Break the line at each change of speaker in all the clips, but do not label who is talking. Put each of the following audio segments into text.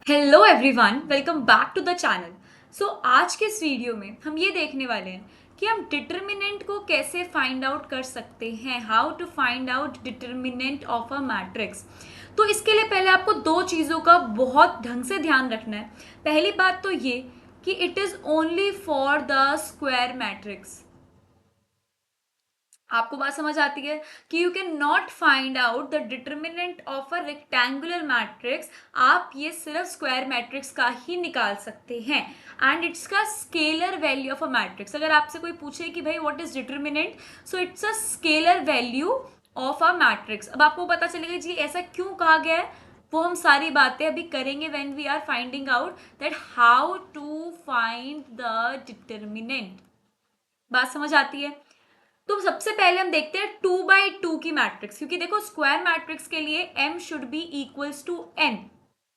Hello everyone, welcome back to the channel. So आज के इस वीडियो में हम ये देखने वाले हैं कि हम डिटर्मिनेंट को कैसे फाइंड आउट कर सकते हैं। How to find out determinant of a matrix. तो इसके लिए पहले आपको दो चीज़ों का बहुत ढंग से ध्यान रखना है। पहली बात तो ये कि it is only for the square matrix. आपको बात समझ आती है कि you can not find out the determinant of a rectangular matrix. आप ये सिर्फ स्क्वायर मैट्रिक्स का ही निकाल सकते हैं एंड इट्स का scalar value of a matrix. अगर आपसे कोई पूछे कि भाई what is determinant, so it's a scalar value of a matrix. अब आपको पता चलेगा जी ऐसा क्यों कहा गया है, वो हम सारी बातें अभी करेंगे when we are finding out that how to find the determinant. बात समझ आती है। तो सबसे पहले हम देखते हैं 2 by 2 की मैट्रिक्स, क्योंकि देखो स्क्वायर मैट्रिक्स के लिए m should be equals to n।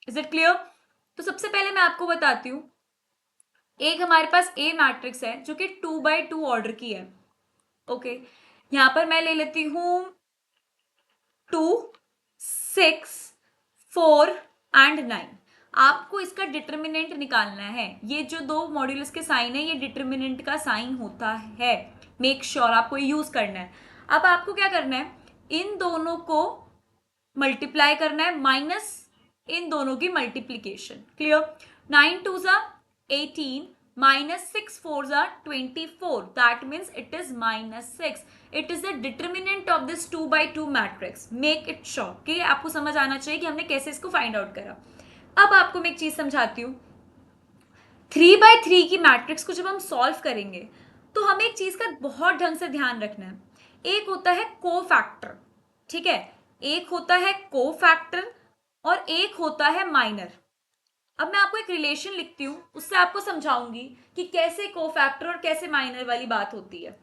Is it clear? तो सबसे पहले मैं आपको बताती हूँ, एक हमारे पास ए मैट्रिक्स है जो कि 2 by 2 ऑर्डर की है। ओके, यहां पर मैं ले लेती हूं 2, 6, 4 एंड 9। आपको इसका डिटर्मिनेंट निकालना है। ये जो दो मॉड्यूलस के साइन है ये डिटर्मिनेंट का साइन होता है। मेक श्योर आपको यूज करना है। अब आपको क्या करना है, इन दोनों को मल्टीप्लाई करना है माइनस इन दोनों की मल्टीप्लीकेशन। क्लियर? 9 टू ज़ा 18 minus 6 fours are 24. That means it is minus 6. It is the determinant of this 2 by 2 matrix. Make it sure कि आपको समझ आना चाहिए कि हमने कैसे इसको फाइंड आउट करा। अब आपको मैं एक चीज समझाती हूँ। 3 by 3 की मैट्रिक्स को जब हम सॉल्व करेंगे तो हमें एक चीज का बहुत ढंग से ध्यान रखना है। एक होता है कोफैक्टर, ठीक है, एक होता है कोफैक्टर और एक होता है माइनर। अब मैं आपको एक रिलेशन लिखती हूँ, उससे आपको समझाऊंगी कि कैसे कोफैक्टर और कैसे माइनर वाली बात होती है।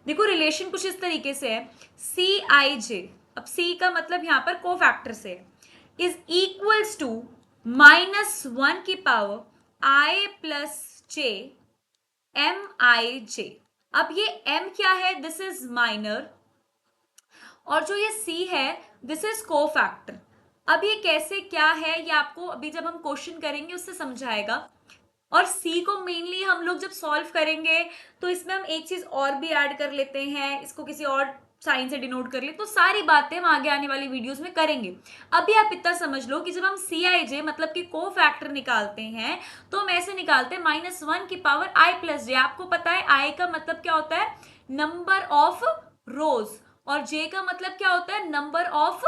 देखो रिलेशन कुछ इस तरीके से है, सी आई जे, अब सी का मतलब यहाँ पर कोफैक्टर से है, इज इक्वल्स टू -1 की पावर आई प्लस जे एम आई जे। अब ये m क्या है, दिस इज माइनर, और जो ये c है दिस इज कोफैक्टर। अब ये कैसे क्या है ये आपको अभी जब हम क्वेश्चन करेंगे उससे समझाएगा। और c को मेनली हम लोग जब सॉल्व करेंगे तो इसमें हम एक चीज और भी ऐड कर लेते हैं, इसको किसी और साइन से डिनोट कर ले। तो सारी बातें हम आगे आने वाली वीडियोस में करेंगे। अभी आप इतना समझ लो कि जब हम सी आई जे मतलब कि को फैक्टर निकालते हैं तो हम ऐसे निकालते हैं -1 की पावर आई प्लस जे। आपको पता है आई का मतलब क्या होता है, नंबर ऑफ रोज, और जे का मतलब क्या होता है, नंबर ऑफ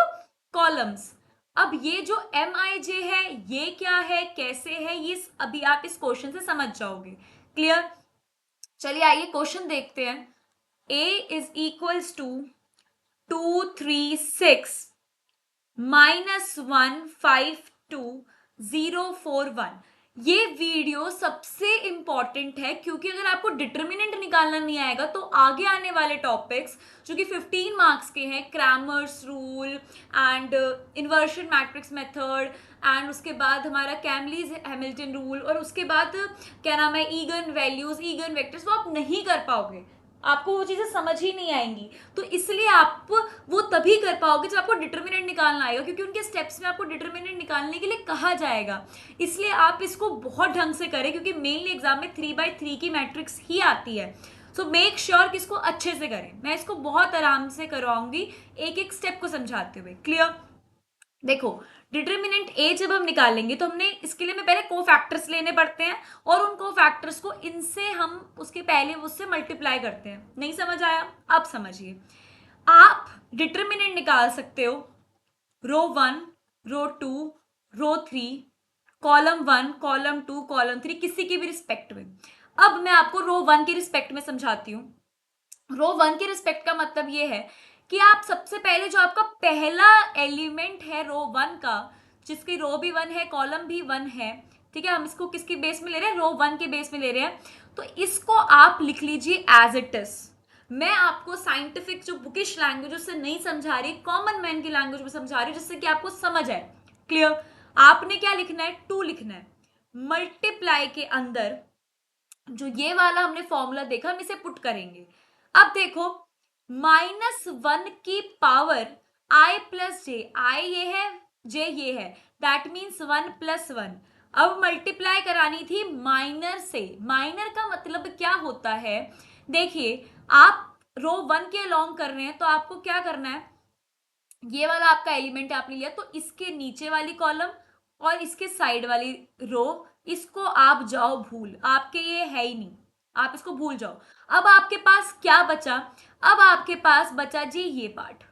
कॉलम्स। अब ये जो एम आई जे है ये क्या है, कैसे है, ये अभी आप इस क्वेश्चन से समझ जाओगे। क्लियर? चलिए आइए क्वेश्चन देखते हैं। a is equals to 236 -152 041। ये वीडियो सबसे इंपॉर्टेंट है क्योंकि अगर आपको डिटर्मिनेंट निकालना नहीं आएगा तो आगे आने वाले टॉपिक्स जो कि 15 मार्क्स के हैं, Cramer's rule and inversion matrix method and उसके बाद हमारा कैमलीज हैमिल्टन रूल और उसके बाद क्या नाम है, ईगन वैल्यूज, ईगन वेक्टर्स, वो आप नहीं कर पाओगे, आपको वो चीजें समझ ही नहीं आएंगी। तो इसलिए आप वो तभी कर पाओगे जब आपको डिटर्मिनेंट निकालना आएगा, क्योंकि उनके स्टेप्स में आपको डिटर्मिनेंट निकालने के लिए कहा जाएगा। इसलिए आप इसको बहुत ढंग से करें क्योंकि मेनली एग्जाम में 3 by 3 की मैट्रिक्स ही आती है। सो मेक श्योर कि इसको अच्छे से करें। मैं इसको बहुत आराम से करवाऊंगी एक एक स्टेप को समझाते हुए। क्लियर? देखो डिटर्मिनेंट ए जब हम निकालेंगे तो हमने इसके लिए में पहले कोफैक्टर्स लेने पड़ते हैं और उन कोफैक्टर्स को इनसे हम उसके पहले उससे मल्टीप्लाई करते हैं। नहीं समझ आया? अब समझिए, आप डिटर्मिनेंट निकाल सकते हो रो 1, रो 2, रो 3, कॉलम 1, कॉलम 2, कॉलम 3, किसी की भी रिस्पेक्ट में। अब मैं आपको रो 1 के रिस्पेक्ट में समझाती हूँ। रो 1 के रिस्पेक्ट का मतलब ये है कि आप सबसे पहले जो आपका पहला एलिमेंट है रो 1 का, जिसकी रो भी 1 है कॉलम भी 1 है, ठीक है, हम इसको किसके बेस में ले रहे हैं, रो 1 के बेस में ले रहे हैं, तो इसको आप लिख लीजिए एज इट इज। मैं आपको साइंटिफिक जो बुकिश लैंग्वेज उससे नहीं समझा रही, कॉमन मैन की लैंग्वेज में समझा रही हूँ जिससे कि आपको समझ आए। क्लियर? आपने क्या लिखना है, 2 लिखना है, मल्टीप्लाई के अंदर जो ये वाला हमने फॉर्मूला देखा हम इसे पुट करेंगे। अब देखो -1 की पावर आई प्लस जे, आई ये है जे ये है, दैट मीन्स 1 + 1, अब मल्टीप्लाई करानी थी माइनर से। माइनर का मतलब क्या होता है, देखिए आप रो 1 के अलोंग कर रहे हैं तो आपको क्या करना है, ये वाला आपका एलिमेंट आपने लिया तो इसके नीचे वाली कॉलम और इसके साइड वाली रो, इसको आप जाओ भूल, आपके ये है ही नहीं, आप इसको भूल जाओ। अब आपके पास क्या बचा, अब आपके पास बचा जी ये पार्ट,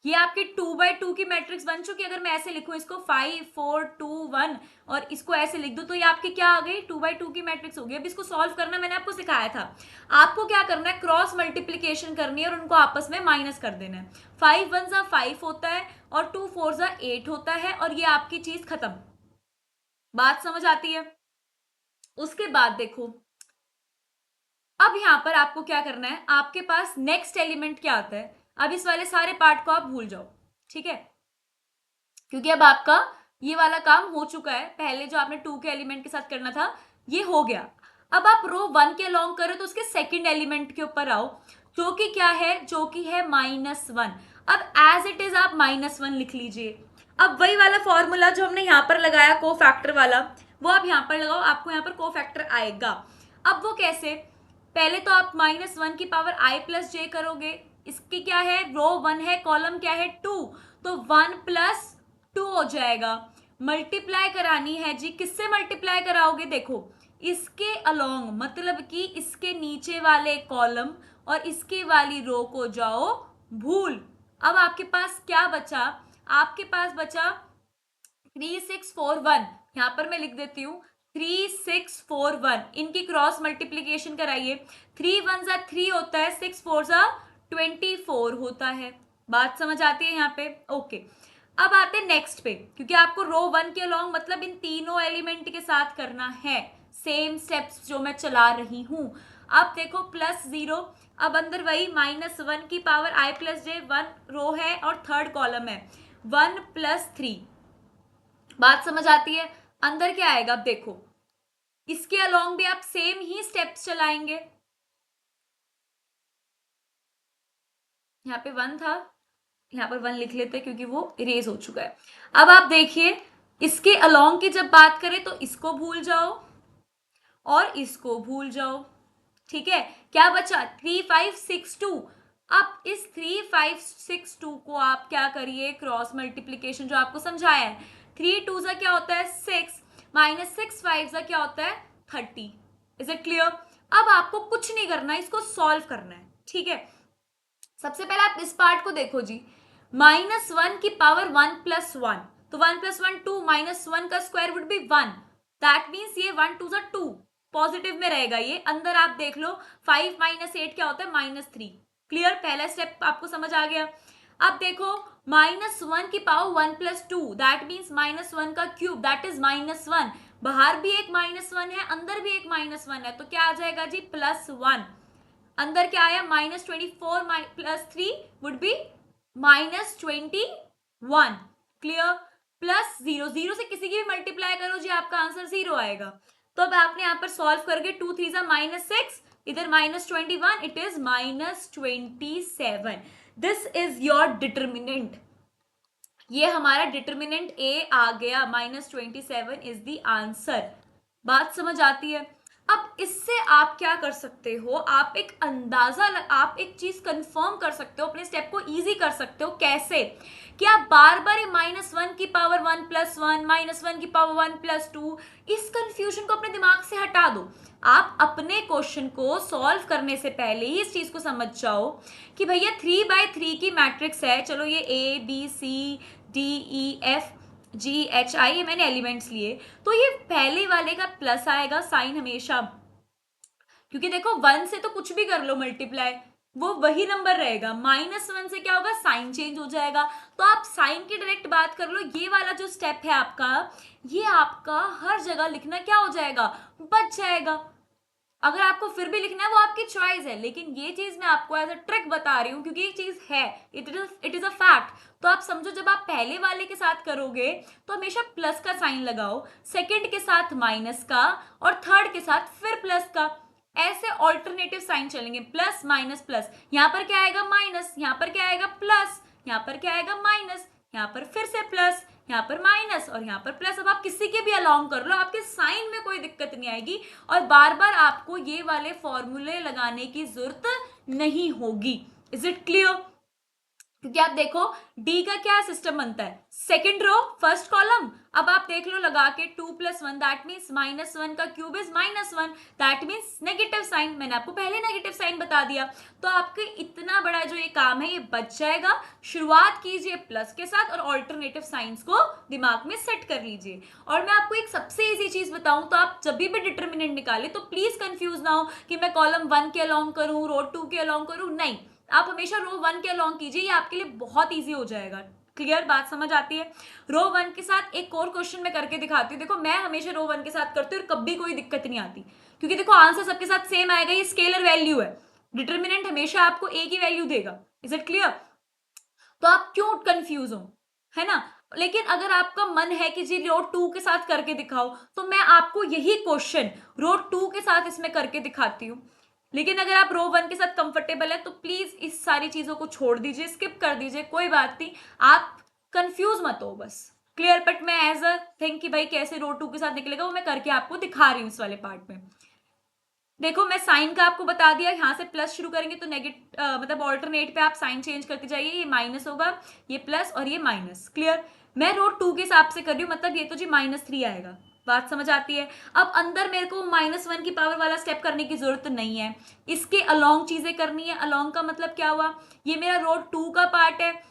ये आपकी 2x2 की मैट्रिक्स बन चुकी है। अगर मैं ऐसे लिखूं इसको 5 4 2 1 और इसको ऐसे लिख दूं तो ये आपकी क्या आ गई, 2x2 की मैट्रिक्स हो गई। अब इसको सॉल्व करना मैंने आपको सिखाया था, आपको क्या करना है, क्रॉस मल्टीप्लीकेशन करनी है और उनको आपस में माइनस कर देना है। 5 1 जा 5 होता है और 2 4 जा 8 होता है और ये आपकी चीज खत्म। बात समझ आती है? उसके बाद देखो, अब यहां पर आपको क्या करना है, आपके पास नेक्स्ट एलिमेंट क्या आता है, अब इस वाले सारे पार्ट को आप भूल जाओ, ठीक है, क्योंकि अब आपका ये वाला काम हो चुका है, पहले जो आपने 2 के एलिमेंट के साथ करना था ये हो गया। अब आप रो 1 के अलोंग करो तो उसके सेकंड एलिमेंट के ऊपर आओ, जो कि क्या है, जो कि है -1। अब एज इट इज आप -1 लिख लीजिए। अब वही वाला फॉर्मूला जो हमने यहाँ पर लगाया को फैक्टर वाला, वो आप यहाँ पर लगाओ, आपको यहाँ पर को फैक्टर आएगा। अब वो कैसे, पहले तो आप -1 की पावर i प्लस जे करोगे, इसकी क्या है, रो 1 है, कॉलम क्या है 2, तो 1 प्लस 2 हो जाएगा। मल्टीप्लाई करानी है जी, किससे मल्टीप्लाई कराओगे, देखो इसके अलोंग, मतलब कि इसके नीचे वाले कॉलम और इसके वाली रो को जाओ भूल। अब आपके पास क्या बचा, आपके पास बचा 3641, यहां पर मैं लिख देती हूं 3641, इनकी क्रॉस मल्टीप्लीकेशन कराइए। 3 1 जा 3 होता है, 6 4 जा 24 होता है। बात समझ आती है यहाँ पे? ओके। अब आते हैं नेक्स्ट पे, क्योंकि आपको रो 1 के अलोंग मतलब इन तीनों एलिमेंट के साथ करना है सेम स्टेप्स जो मैं चला रही हूं। अब देखो +0, अब अंदर वही -1 की पावर i प्लस जे, 1 रो है और थर्ड कॉलम है, 1 + 3। बात समझ आती है? अंदर क्या आएगा, अब देखो इसके अलोंग भी आप सेम ही स्टेप्स चलाएंगे। यहाँ पे 1 था, यहाँ पर 1 लिख लेते क्योंकि वो इरेज हो चुका है। अब आप देखिए इसके अलोंग की जब बात करें तो इसको भूल जाओ और इसको भूल जाओ, ठीक है। क्या बचा, 3562। अब इस 3562 को आप क्या करिए, क्रॉस मल्टीप्लीकेशन जो आपको समझाया है, 3 2 जा क्या होता है 6, -6 5 जा क्या होता है 30। Is it clear? अब आपको कुछ नहीं करना है, इसको सॉल्व करना है, ठीक है। सबसे पहले आप इस पार्ट को देखो जी, -1 की पावर 1 + 1, तो 1 + 1 2, -1 का square would be 1, that means ये 1 2 जा 2, पॉजिटिव में रहेगा ये। अंदर आप देख लो 5 - 8 क्या होता है -3। क्लियर? पहला स्टेप आपको समझ आ गया। अब देखो -1 की पावर 1 + 2, दैट मीन्स -1 का क्यूब, दैट इज -1। बाहर भी एक -1 है, अंदर भी एक -1 है, तो क्या आ जाएगा जी +1। अंदर क्या आया, -24 + 3 वुड बी -21। क्लियर? +0, 0 से किसी की भी मल्टीप्लाई करो जी आपका आंसर 0 आएगा। तो अब आपने यहां पर सॉल्व करके 2 3 जा -6, इधर -21, it is -27। This is your determinant, ये हमारा डिटर्मिनेंट ए आ गया, -27 इज द आंसर। बात समझ आती है? अब इससे आप क्या कर सकते हो, आप एक अंदाजा, आप एक चीज कंफर्म कर सकते हो, अपने स्टेप को इजी कर सकते हो। कैसे? कि आप बार बार -1 की पावर 1 + 1, -1 की पावर 1 + 2, इस कंफ्यूजन को अपने दिमाग से हटा दो। आप अपने क्वेश्चन को सॉल्व करने से पहले ही इस चीज को समझ जाओ कि भैया 3x3 की मैट्रिक्स है, चलो ये ABCDEFGHI, ये मैंने एलिमेंट्स लिए, तो ये पहले वाले का प्लस आएगा साइन हमेशा, क्योंकि देखो 1 से तो कुछ भी कर लो मल्टीप्लाई, वो वही नंबर रहेगा। -1 से क्या होगा, साइन चेंज हो जाएगा। तो आप साइन की डायरेक्ट बात कर लो, ये वाला जो स्टेप है आपका, ये आपका हर जगह लिखना क्या हो जाएगा, बच जाएगा। अगर आपको फिर भी लिखना है वो आपकी चॉइस है, लेकिन ये चीज मैं आपको एज अ ट्रिक बता रही हूँ क्योंकि ये चीज है, इट इज अ फैक्ट। तो आप समझो जब आप पहले वाले के साथ करोगे तो हमेशा प्लस का साइन लगाओ, सेकंड के साथ माइनस का और थर्ड के साथ फिर प्लस का, ऐसे ऑल्टरनेटिव साइन चलेंगे, प्लस माइनस प्लस। यहाँ पर क्या आएगा माइनस, यहाँ पर क्या आएगा प्लस, यहाँ पर क्या आएगा माइनस, यहाँ पर फिर से प्लस, यहाँ पर माइनस और यहाँ पर प्लस। अब आप किसी के भी अलोंग कर लो, आपके साइन में कोई दिक्कत नहीं आएगी और बार बार आपको ये वाले फॉर्मूले लगाने की जरूरत नहीं होगी। Is it clear? क्योंकि आप देखो डी का क्या सिस्टम बनता है, सेकंड रो फर्स्ट कॉलम। अब आप देख लो लगा के 2 + 1 दैट मीन्स -1 का cube is -1 that means negative sign. मैंने आपको पहले नेगेटिव साइन बता दिया। तो आपके इतना बड़ा जो ये काम है ये बच जाएगा। शुरुआत कीजिए प्लस के साथ और ऑल्टरनेटिव साइंस को दिमाग में सेट कर लीजिए। और मैं आपको एक सबसे इजी चीज बताऊं, तो आप जब भी डिटर्मिनेंट निकाले तो प्लीज कंफ्यूज ना हो कि मैं कॉलम 1 के अलोंग करूं, रो 2 के अलोंग करूं। नहीं, आप हमेशा रो 1 के अलोंग कीजिए, ये आपके लिए बहुत इजी हो जाएगा। क्लियर बात समझ आती है? रो 1 के साथ एक और क्वेश्चन मैं करके दिखाती हूँ। देखो मैं हमेशा रो 1 के साथ करती हूँ और कभी कोई दिक्कत नहीं आती, क्योंकि देखो आंसर सबके साथ सेम आएगा। ये स्केलर वैल्यू है, डिटर्मिनेंट हमेशा आपको एक ही वैल्यू देगा। Is it clear? तो आप क्यों कंफ्यूज हो, है ना? लेकिन अगर आपका मन है कि जी रो 2 के साथ करके दिखाओ, तो मैं आपको यही क्वेश्चन रो 2 के साथ इसमें करके दिखाती हूँ। लेकिन अगर आप रो 1 के साथ कंफर्टेबल है तो प्लीज इस सारी चीजों को छोड़ दीजिए, स्किप कर दीजिए, कोई बात नहीं, आप कंफ्यूज मत हो बस। क्लियर? बट मैं एज अ थिंक कि भाई कैसे रो 2 के साथ निकलेगा वो मैं करके आपको दिखा रही हूँ इस वाले पार्ट में। देखो मैं साइन का आपको बता दिया, यहाँ से प्लस शुरू करेंगे तो मतलब ऑल्टरनेट पे आप साइन चेंज करते जाइए। ये माइनस होगा, ये प्लस और ये माइनस। क्लियर? मैं रो 2 के हिसाब से कर रही हूँ, मतलब ये तो जी -3 आएगा। बात समझ आती है? अब अंदर मेरे को -1 की पावर वाला स्टेप करने की जरूरत नहीं है, इसके अलोंग चीजें करनी है। अलोंग का मतलब क्या हुआ, ये मेरा रो 2 का पार्ट है,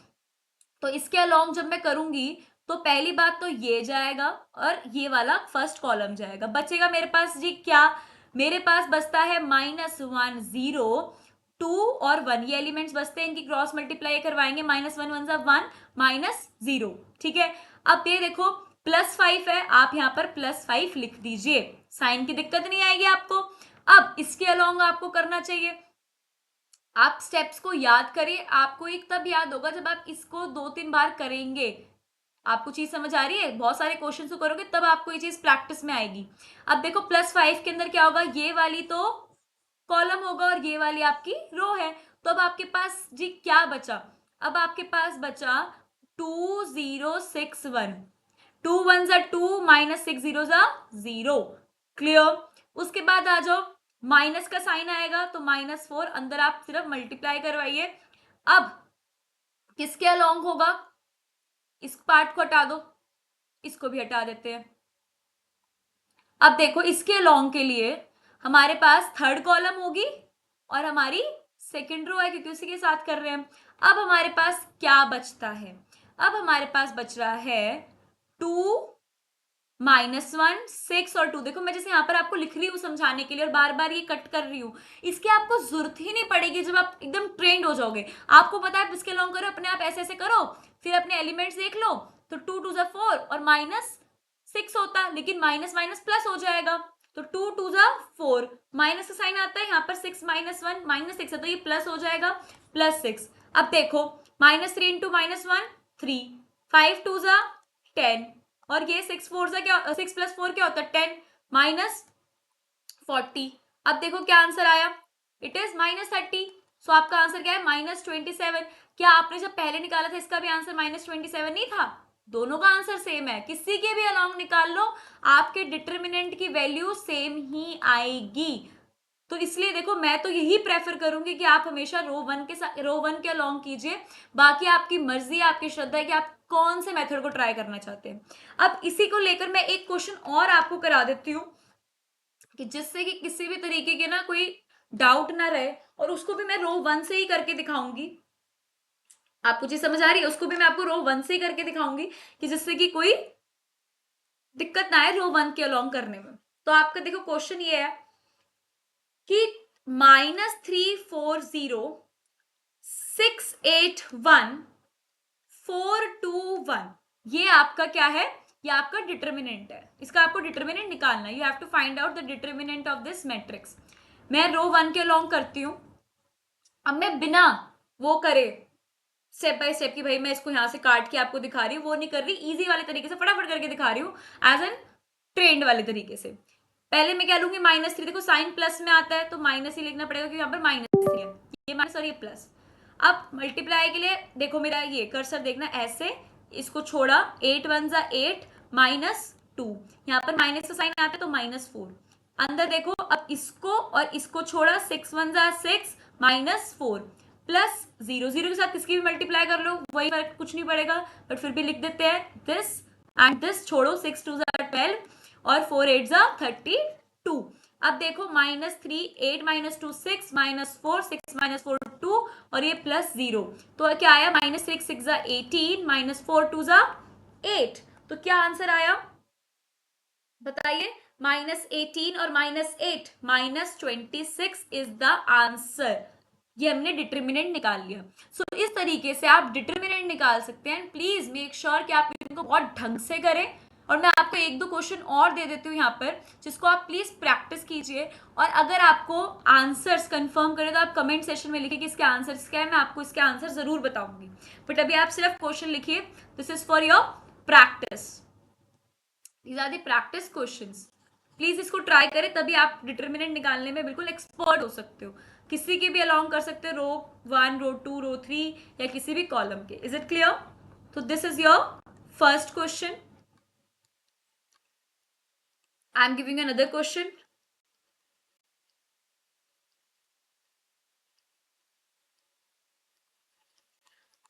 तो इसके अलोंग जब मैं करूंगी तो पहली बात तो ये जाएगा और ये वाला फर्स्ट कॉलम जाएगा। बचेगा मेरे पास जी क्या, मेरे पास बचता है -1 0 2 और 1, ये एलिमेंट्स बचते हैं, इनकी क्रॉस मल्टीप्लाई करवाएंगे। -1 1 सा 1 -0। ठीक है? अब ये देखो +5 है, आप यहाँ पर +5 लिख दीजिए, साइन की दिक्कत नहीं आएगी आपको। अब इसके अलोंग आपको करना चाहिए, आप स्टेप्स को याद करिए। आपको एक तब याद होगा जब आप इसको 2-3 बार करेंगे। आपको चीज समझ आ रही है? बहुत सारे क्वेश्चन को करोगे तब आपको ये चीज प्रैक्टिस में आएगी। अब देखो +5 के अंदर क्या होगा, ये वाली तो कॉलम होगा और ये वाली आपकी रो है। तो अब आपके पास जी क्या बचा, अब आपके पास बचा 2 0 6 1, 2 1 2 -6 0 0। क्लियर? उसके बाद आ जाओ, माइनस का साइन आएगा तो -4, अंदर आप सिर्फ मल्टीप्लाई करवाइए। अब किसके अलोंग होगा, इस पार्ट को हटा दो, इसको भी हटा देते हैं। अब देखो इसके अलोंग के लिए हमारे पास थर्ड कॉलम होगी और हमारी सेकेंड रो है, क्योंकि उसी के साथ कर रहे हैं। अब हमारे पास क्या बचता है, अब हमारे पास बच रहा है 2 -1 6 और 2। देखो मैं जैसे यहाँ पर आपको लिख रही हूँ समझाने के लिए और बार बार ये कट कर रही हूँ, इसकी आपको जरूरत ही नहीं पड़ेगी जब आप एकदम ट्रेंड हो जाओगे। आपको पता है इसके लॉन्ग करो, अपने आप ऐसे ऐसे करो, फिर अपने एलिमेंट्स देख लो। तो 2 2 4 और -6 होता, लेकिन माइनस माइनस प्लस हो जाएगा। तो 2 2 4, माइनस का साइन आता है यहाँ पर, 6 -1 -6 है तो ये प्लस हो जाएगा, +6। अब देखो -3 इंटू -1 3, 5 2 10 और ये 6 + 4 क्या होता है 10 -40। अब देखो क्या आंसर आया, इट इज -30। सो आपका आंसर क्या है, -27। क्या आपने जब पहले निकाला था इसका भी आंसर -27 नहीं था? दोनों का आंसर सेम है, किसी के भी अलोंग निकाल लो, आपके डिटर्मिनेंट की वैल्यू सेम ही आएगी। तो इसलिए देखो मैं तो यही प्रेफर करूंगी कि आप हमेशा रो 1 के अलोंग कीजिए। बाकी आपकी मर्जी, आपकी श्रद्धा है कि आप कौन से मेथड को ट्राई करना चाहते हैं। अब इसी को लेकर मैं एक क्वेश्चन और आपको करा देती हूँ, कि जिससे कि किसी भी तरीके के ना कोई डाउट ना रहे, और उसको भी मैं रो 1 से ही करके दिखाऊंगी। आपको चीज समझ आ रही है? उसको भी मैं आपको रो 1 से ही करके दिखाऊंगी, कि जिससे कि कोई दिक्कत ना आए रो 1 के अलोंग करने में। तो आपका देखो क्वेश्चन ये है कि -340 681 421, ये आपका क्या है, ये आपका डिटर्मिनेंट है। इसका आपको डिटर्मिनेंट निकालना है। You have to find out the determinant of this matrix. मैं रो 1 के अलोंग करती हूं। अब मैं बिना वो करे स्टेप बाय स्टेप की भाई मैं इसको यहां से काट के आपको दिखा रही हूँ, वो नहीं कर रही, इजी वाले तरीके से फटाफट करके दिखा रही हूँ, एज एन ट्रेंड वाले तरीके से। पहले मैं क्या लूंगी, -3। देखो साइन प्लस में आता है तो माइनस ही लिखना पड़ेगा, क्योंकि यहाँ पर -3 है, ये माइनस और ये प्लस। अब मल्टीप्लाई के लिए देखो मेरा ये कर्सर देखना, ऐसे इसको छोड़ा, 8 वन जा 8 -2, यहाँ पर माइनस का साइन आता है तो -4। अंदर देखो, अब इसको और इसको छोड़ा, 6 वन जा 6 -4 प्लस 0 0 के साथ किसकी भी मल्टीप्लाई कर लो, वही फर्क, कुछ नहीं पड़ेगा, बट फिर भी लिख देते हैं दिस एंड दिस, छोड़ो, 6 2 जा 12 और 4 8 जा 32। अब देखो -3 8 -2 6 -4 6 -4 2 और ये +0, तो क्या आया, -6 6 जा 18 -4 2 जा 8। तो क्या आंसर आया बताइए, -18 और -8 -26 इज द आंसर। ये हमने डिटर्मिनेंट निकाल लिया। सो इस तरीके से आप डिटर्मिनेंट निकाल सकते हैं। प्लीज मेक श्योर कि आप इनको बहुत ढंग से करें। और मैं आपको एक दो क्वेश्चन और दे देती हूँ यहाँ पर, जिसको आप प्लीज प्रैक्टिस कीजिए। और अगर आपको आंसर्स कंफर्म करें तो आप कमेंट सेशन में लिखिए कि इसके आंसर्स क्या है, मैं आपको इसके आंसर जरूर बताऊंगी। बट अभी आप सिर्फ क्वेश्चन लिखिए, this is for your practice, these are the practice questions. Please इसको ट्राई करें, तभी आप डिटर्मिनेंट निकालने में बिल्कुल एक्सपर्ट हो सकते हो। किसी के भी अलोंग कर सकते हो, रो 1 रो 2 रो 3 या किसी भी कॉलम के। Is it clear? तो this is your first question. I am giving another question.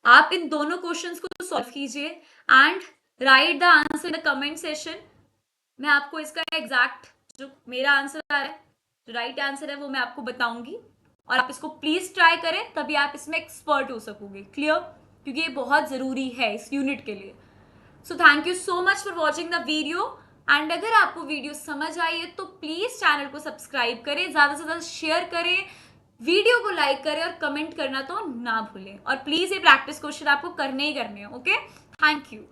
आप इन दोनों क्वेश्चंस को सॉल्व कीजिए and write the answer in the comment session. मैं आपको इसका एग्जैक्ट जो मेरा आंसर आ रहा है, जो राइट आंसर है, वो मैं आपको बताऊंगी। और आप इसको प्लीज ट्राई करें, तभी आप इसमें एक्सपर्ट हो सकोगे। क्लियर? क्योंकि ये बहुत जरूरी है इस यूनिट के लिए। So thank you so much for watching the video. And अगर आपको वीडियो समझ आई है तो प्लीज चैनल को सब्सक्राइब करें, ज्यादा से ज्यादा शेयर करें, वीडियो को लाइक करें और कमेंट करना तो ना भूलें। और प्लीज ये प्रैक्टिस क्वेश्चन आपको करने ही करने हैं। Okay, thank you.